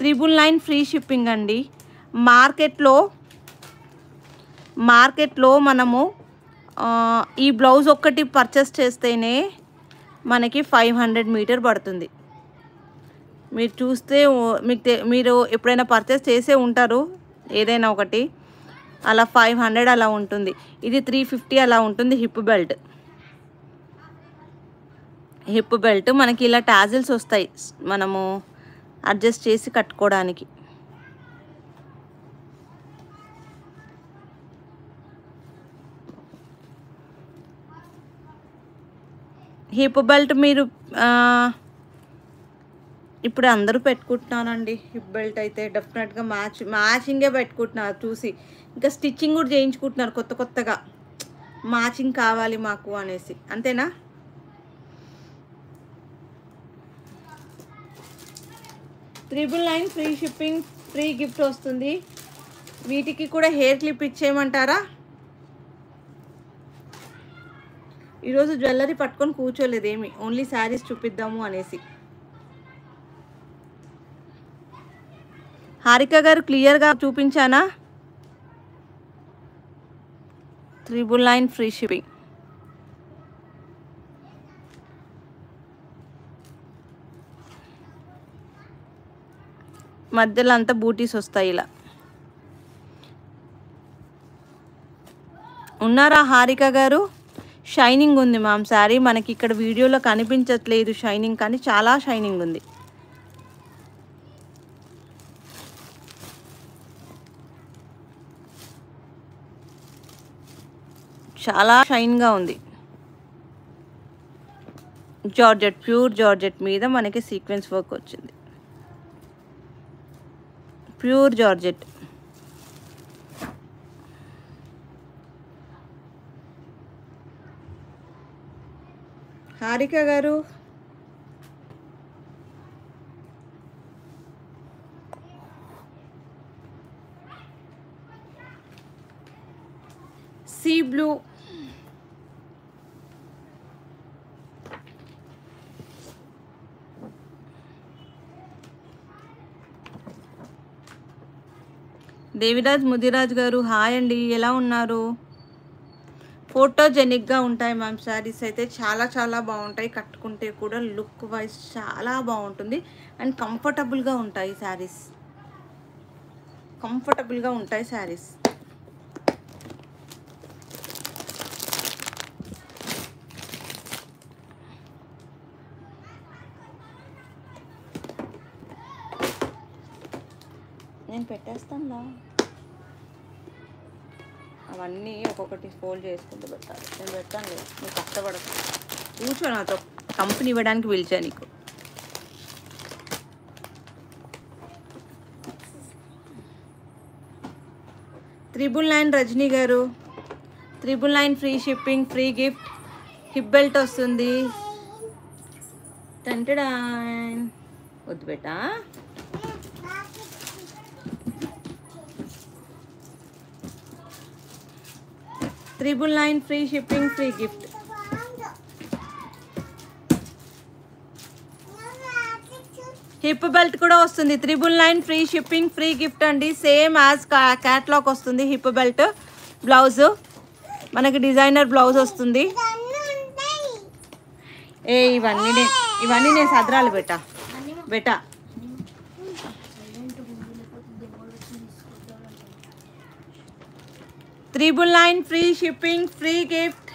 999 free shipping అండి. మార్కెట్లో మనము ఈ బ్లౌజ్ ఒక్కటి పర్చేస్ చేస్తేనే మనకి 500 మీటర్ పడుతుంది. మీరు చూస్తే మీరు ఎప్పుడైనా పర్చేస్ చేసే ఉంటారు ఏదైనా ఒకటి, అలా 500 అలా ఉంటుంది. ఇది 350 అలా ఉంటుంది. హిప్ బెల్ట్ మనకి ఇలా టాజిల్స్ వస్తాయి, మనము అడ్జస్ట్ చేసి కట్టుకోవడానికి. హిప్ బెల్ట్ మీరు ఇప్పుడు అందరూ పెట్టుకుంటున్నారండి. హిప్ బెల్ట్ అయితే డెఫినెట్గా మ్యాచింగే పెట్టుకుంటున్నారు చూసి. ఇంకా స్టిచ్చింగ్ కూడా చేయించుకుంటున్నారు కొత్తగా, మ్యాచింగ్ కావాలి మాకు అనేసి. అంతేనా? $999 ఫ్రీ షిప్పింగ్, ఫ్రీ గిఫ్ట్ వస్తుంది. వీటికి కూడా హెయిర్ క్లిప్ ఇచ్చేయమంటారా? ఈరోజు జ్యువెలరీ పట్టుకొని కూర్చోలేదేమి, ఓన్లీ శారీస్ చూపిద్దాము అనేసి. హారిక గారు క్లియర్గా చూపించానా? 999 ఫ్రీ షిప్పింగ్. మధ్యలో అంతా బూటీస్ వస్తాయి ఇలా. ఉన్నారా హారిక గారు? షైనింగ్ ఉంది మ్యామ్ శారీ. మనకి ఇక్కడ వీడియోలో కనిపించట్లేదు షైనింగ్, కానీ చాలా షైనింగ్ ఉంది. చాలా షైన్గా ఉంది. జార్జెట్, ప్యూర్ జార్జెట్ మీద మనకి సీక్వెన్స్ వర్క్ వచ్చింది. Pure georgette. Harika garu sea blue, Deviraj Mudiraj గారు హాయ్ అండి, ఎలా ఉన్నారు? ఫోటోజెనిక్గా ఉంటాయి మ్యామ్ శారీస్ అయితే, చాలా బాగుంటాయి. కట్టుకుంటే కూడా లుక్ వైజ్ చాలా బాగుంటుంది. అండ్ కంఫర్టబుల్గా ఉంటాయి శారీస్, నేను పెట్టేస్తాను. అవన్నీ ఒక్కొక్కటి ఫోల్డ్ చేసుకుంటూ పెట్టాలి. నేను పెట్టాను లేదు, నువ్వు కష్టపడకు. కూర్చో, నాతో కంపెనీ ఇవ్వడానికి పిలిచా నీకు. $999 రజనీ గారు, 999 free shipping, free gift. Hip belt వస్తుంది. టంటడా వద్దు బేటా. $999 free shipping, free gift. Hip belt కూడా వస్తుంది. 999 ఫ్రీ షిప్పింగ్, ఫ్రీ గిఫ్ట్ అండి. సేమ్ యాజ్ క్యాట్లాగ్ వస్తుంది. హిప్ బెల్ట్ బ్లౌజ్ మనకి డిజైనర్ బ్లౌజ్ వస్తుంది. ఇవన్నీ నేను సదరాలు బేటా. 999 ఫ్రీ షిప్పింగ్, ఫ్రీ గిఫ్ట్.